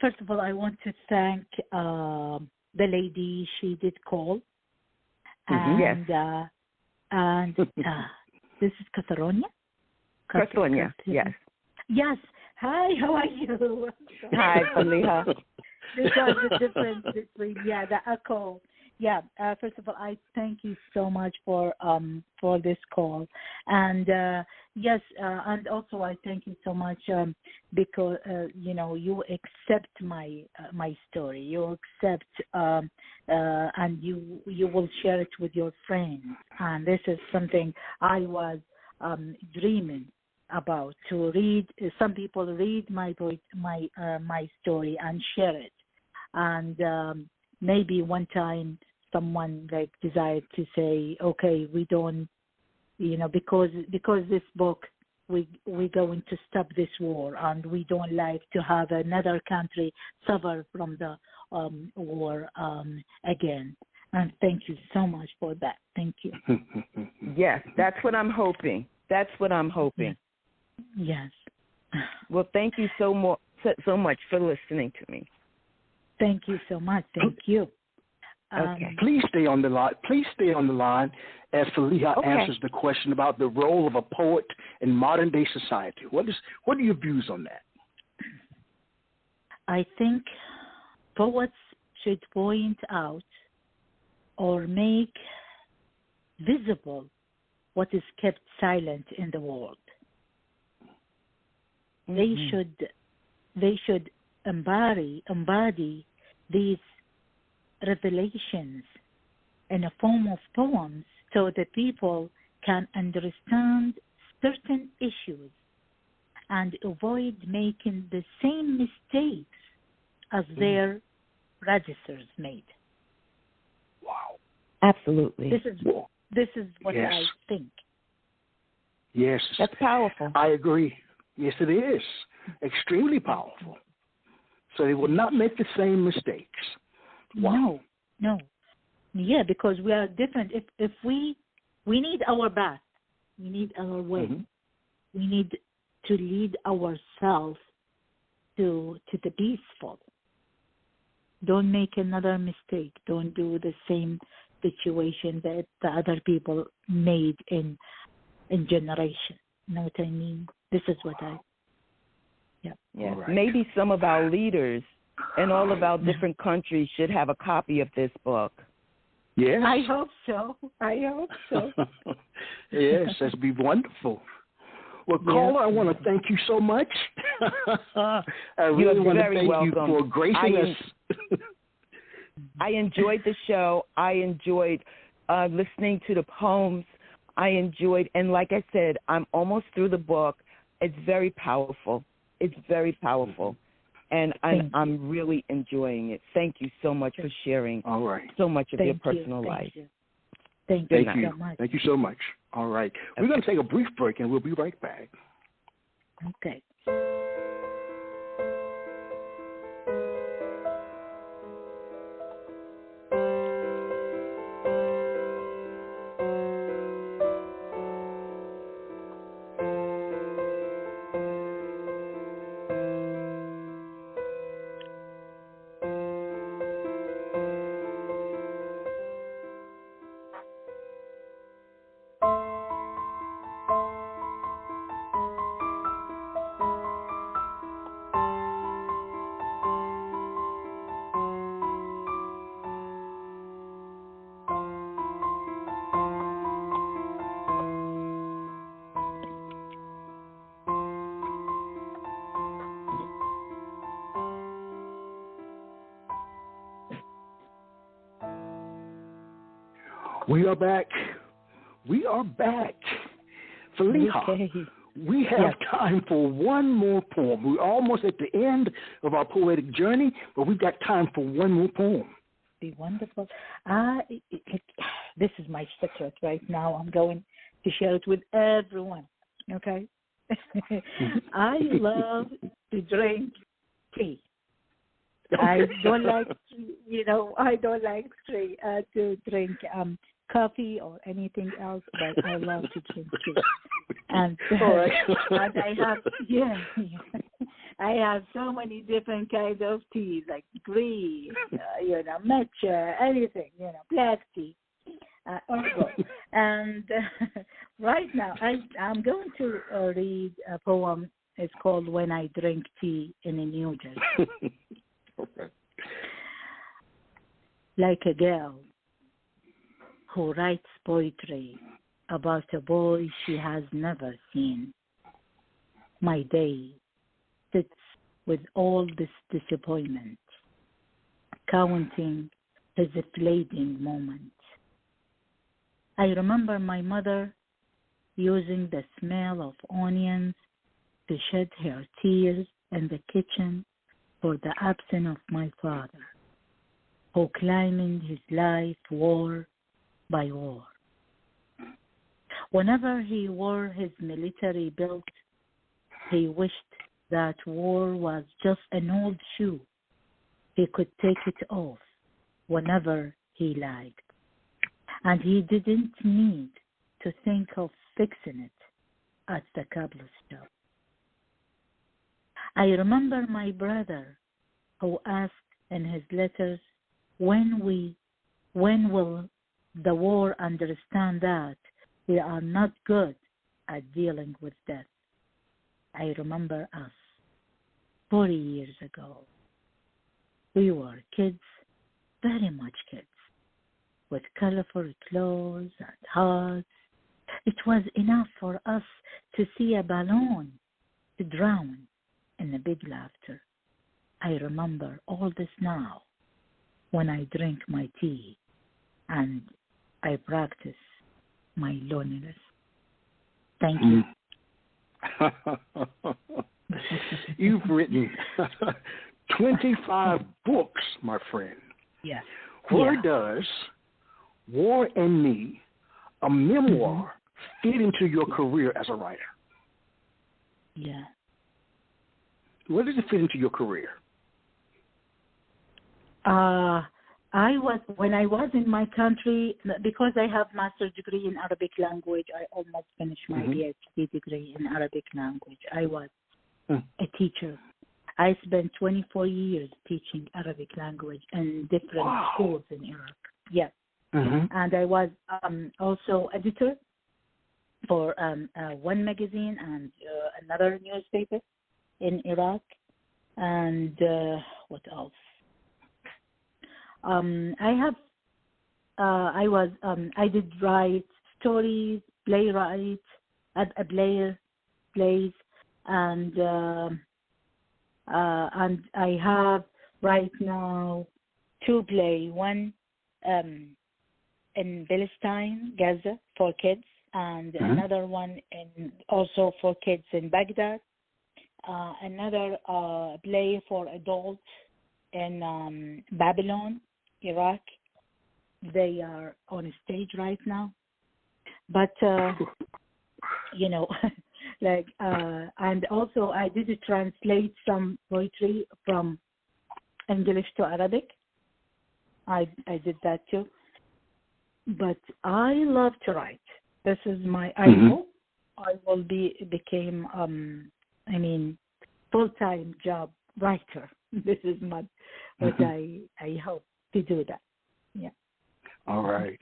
First of all, I want to thank the lady. She did call. And, yes. This is Catalonia? Catalonia, yes. Yes. Hi, how are you? Hi, Faleeha. Because the difference between, the echo. First of all, I thank you so much for this call, and yes, and also I thank you so much because you accept my story, you accept and you will share it with your friends, and this is something I was dreaming about, to read. Some people read my story and share it, and maybe one time someone desired to say, okay, we don't, because this book, we're going to stop this war, and we don't like to have another country suffer from the war again. And thank you so much for that. Thank you. Yes, that's what I'm hoping. Yes. Well, thank you so much for listening to me. Thank you so much. Thank you. Okay. Please stay on the line as Faleeha answers the question about the role of a poet in modern day society. What are your views on that? I think poets should point out or make visible what is kept silent in the world. Mm-hmm. They should embody these revelations in a form of poems so that people can understand certain issues and avoid making the same mistakes as their predecessors made. Wow. Absolutely. This is what Yes. I think. Yes. That's powerful. I agree. Yes, it is. Extremely powerful. So they will not make the same mistakes. Wow. No. Yeah, because we are different. If we need our path, we need our way. Mm-hmm. We need to lead ourselves to the peaceful. Don't make another mistake. Don't do the same situation that the other people made in generation. You know what I mean? This is what Yes. Right. Maybe some of our leaders in all of our different countries should have a copy of this book. Yes. I hope so. Yes, that'd be wonderful. Well, caller, I want to thank you so much. I really want to thank you for gracing us. I enjoyed the show. I enjoyed listening to the poems. And like I said, I'm almost through the book. It's very powerful. And I'm really enjoying it. Thank you so much for sharing so much of your personal life. Thank you so much. Thank you so much. All right. We're going to take a brief break, and we'll be right back. Okay. We are back. We are back. Faleeha, Okay. we have time for one more poem. We're almost at the end of our poetic journey, but we've got time for one more poem. Be wonderful. This is my secret right now. I'm going to share it with everyone. Okay. I love to drink tea. I don't like, I don't like to drink coffee or anything else, but I love to drink tea. And, All right. and I have so many different kinds of teas, like green, matcha, anything, black tea, herbal. And right now, I'm going to read a poem. It's called "When I Drink Tea in New Jersey." Okay. Like a girl who writes poetry about a boy she has never seen, my day sits with all this disappointment, counting his fleeting moment. I remember my mother using the smell of onions to shed her tears in the kitchen for the absence of my father, who climbing his life war by war. Whenever he wore his military belt, he wished that war was just an old shoe. He could take it off whenever he liked, and he didn't need to think of fixing it at the cobblestone. I remember my brother who asked in his letters, when will the war understand that we are not good at dealing with death? I remember us 40 years ago. We were kids, very much kids, with colorful clothes and hearts. It was enough for us to see a balloon to drown in a big laughter. I remember all this now when I drink my tea and I practice my loneliness. Thank you. You've written 25 books, my friend. Yes. Where does War and Me, a memoir, fit into your career as a writer? Yeah. Where does it fit into your career? When I was in my country, because I have master's degree in Arabic language, I almost finished my PhD degree in Arabic language. I was a teacher. I spent 24 years teaching Arabic language in different schools in Iraq. Yes. And I was also editor for one magazine and another newspaper in Iraq. And what else? I did write stories, plays, and I have right now 2 plays, one in Palestine, Gaza, for kids, and another one also for kids in Baghdad, another play for adults in Babylon, Iraq. They are on stage right now. But, and also I did translate some poetry from English to Arabic. I did that too. But I love to write. This is I hope I will became full-time job writer. This is what I hope to do that. Yeah. All right.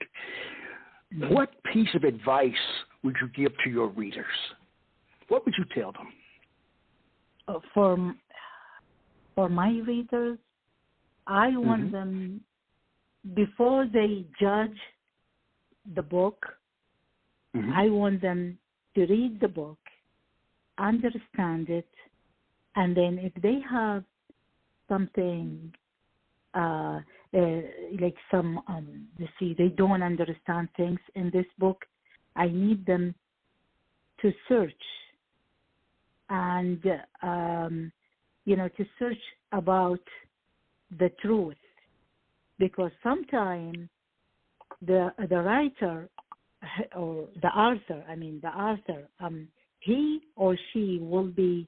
What piece of advice would you give to your readers? What would you tell them? For my readers, I want them, before they judge the book, I want them to read the book, understand it, and then if they have something like some, you see, they don't understand things in this book. I need them to search and, to search about the truth. Because sometimes the writer or the author, he or she will be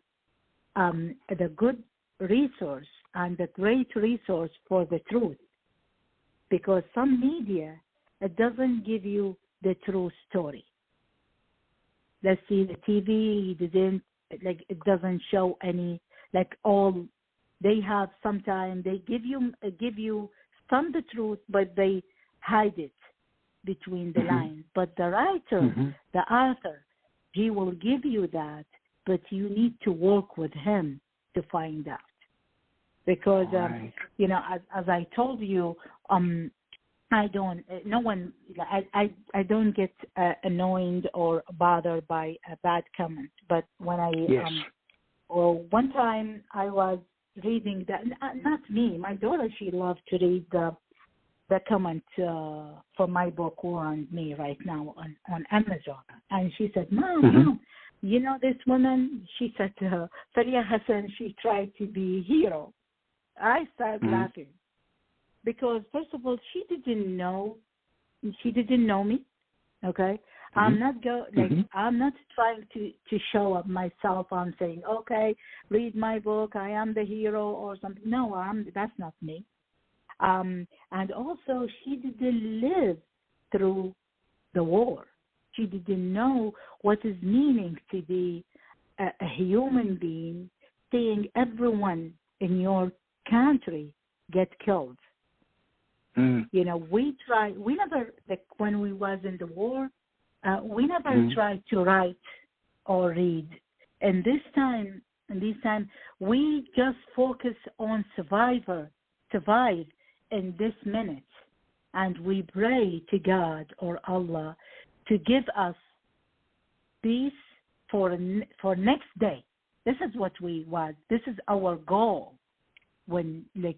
the good resource and the great resource for the truth. Because some media, it doesn't give you the true story. Let's see, the TV it doesn't show any, all they have. Sometimes they give you some the truth, but they hide it between the lines. But the writer, the author, he will give you that, but you need to work with him to find out. Because, as I told you, I don't get annoyed or bothered by a bad comment. But when one time I was reading that, not me, my daughter, she loved to read the comment for my book, War on Me, right now on Amazon. And she said, Mom, this woman, she said to her, Faleeha Hassan, she tried to be a hero. I started laughing because, first of all, she didn't know me. Okay, I'm not I'm not trying to show up myself. I'm saying, okay, read my book. I am the hero or something. No, that's not me. And also, she didn't live through the war. She didn't know what is meaning to be a human being, seeing everyone in your country get killed. We never, when we was in the war, we never tried to write or read. And this time, we just focus on survive in this minute. And we pray to God or Allah to give us peace for next day. This is what we want. This is our goal when we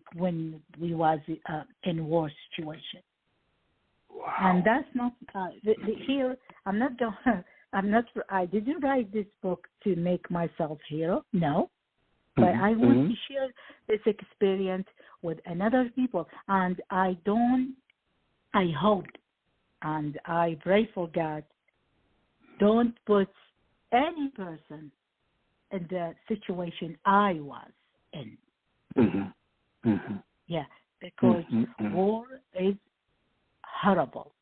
was in war situation. Wow. And that's not here. I didn't write this book to make myself hero. No, but I want to share this experience with another people. And I hope and I pray for God, don't put any person in the situation I was in. Yeah, because war is horrible.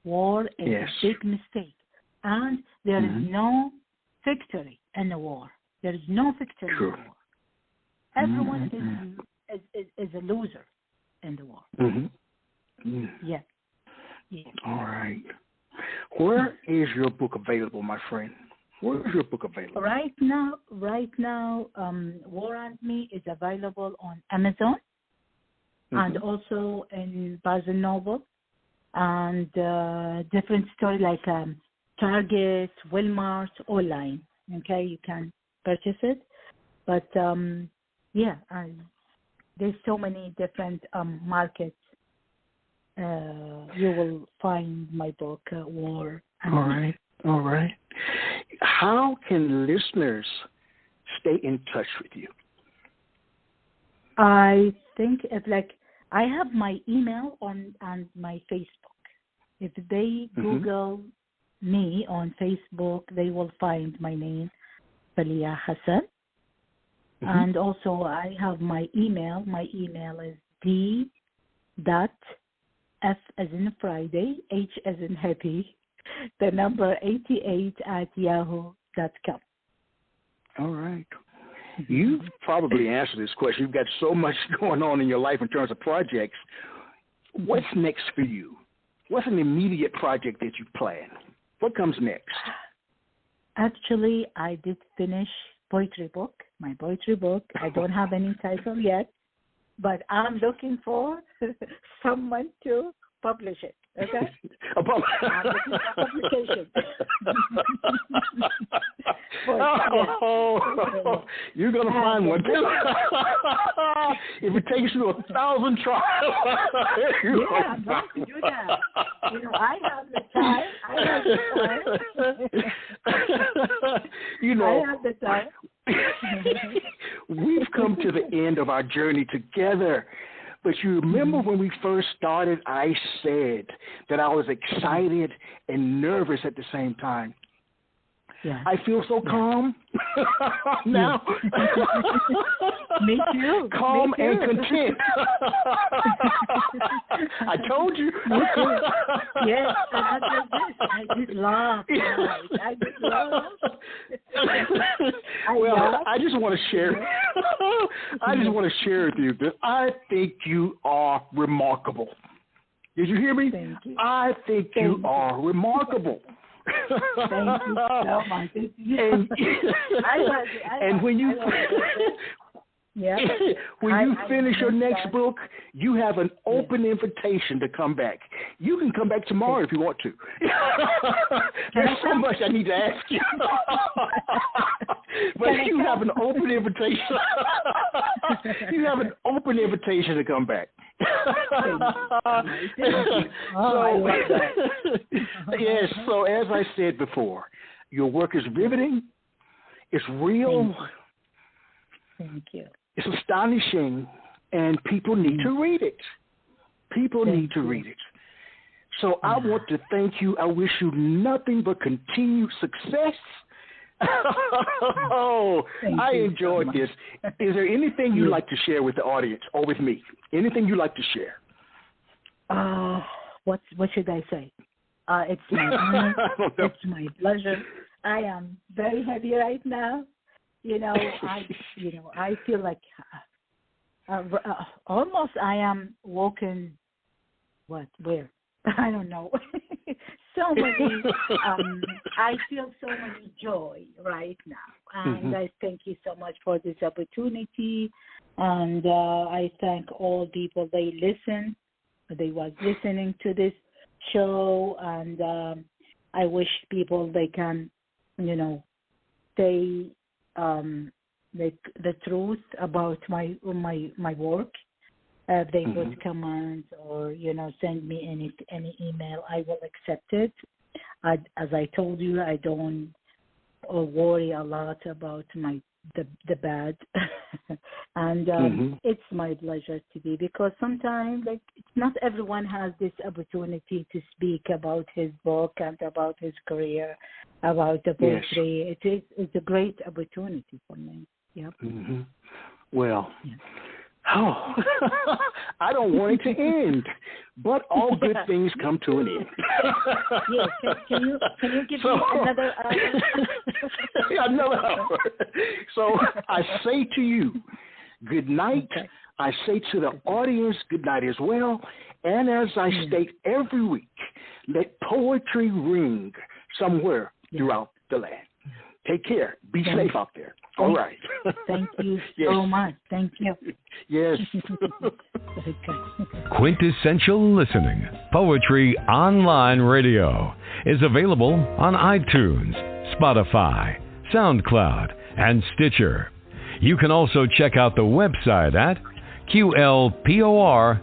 War is a big mistake. And there is no victory in the war. There is no victory in the war. Everyone is a loser in the war. Yeah. All right. Where is your book available, my friend? Where is your book available? Right now, War on Me is available on Amazon and also in Barnes & Noble and different stores like Target, Walmart, online. Okay, you can purchase it. But, there's so many different markets. You will find my book, War on Me. All right. How can listeners stay in touch with you? I think I have my email on my Facebook. If they Google me on Facebook, they will find my name, Faleeha Hassan. And also I have my email. My email is d.f as in Friday, h as in happy, the number 88@yahoo.com. All right. You've probably answered this question. You've got so much going on in your life in terms of projects. What's next for you? What's an immediate project that you plan? What comes next? Actually, I did finish my poetry book. I don't have any title yet, but I'm looking for someone to publish it. Okay? I'm looking for publication. You're going to find one. If it takes you 1,000 trials. I'm going to do that. I have the time. I have the time. We've come to the end of our journey together. But you remember when we first started, I said that I was excited and nervous at the same time. Yeah. I feel so calm now. Me too. Calm and content. I told you. Me too. Yes, I just laugh. I just laugh. I just want to share. I just want to share with you that I think you are remarkable. Did you hear me? Thank you. I think you are remarkable. Thank you so much. And when you finish your next book, you have an open invitation to come back. You can come back tomorrow if you want to. There's so much I need to ask you. But you have an open invitation. You have an open invitation to come back. Yes, so as I said before, your work is riveting, it's real, Thank you. It's astonishing, and people need to read it. People need to read it. So I want to thank you. I wish you nothing but continued success. I enjoyed this. Is there anything you'd like to share with the audience or with me? Anything you'd like to share? What should I say? It's my honor. It's my pleasure. I am very happy right now. I feel like almost I am walking. Where? I don't know. So many. I feel so much joy right now, and I thank you so much for this opportunity. And I thank all people they was listening to this show, and I wish people they can, say the truth about my work. They would comment or send me any email. I will accept it. As I told you, I don't worry a lot about the bad, and it's my pleasure to be, because sometimes not everyone has this opportunity to speak about his book and about his career, about the poetry. Yes. It's a great opportunity for me. Yep. Well. Yes. Oh, I don't want it to end, but all good things come to an end. Yes, can you give me another hour? Another hour. So I say to you, good night. Okay. I say to the audience, good night as well. And as I state every week, let poetry ring somewhere throughout the land. Take care. Be safe out there. All right. Thank you so much. Thank you. Yes. Quintessential Listening, Poetry Online Radio, is available on iTunes, Spotify, SoundCloud, and Stitcher. You can also check out the website at QLPOR.com.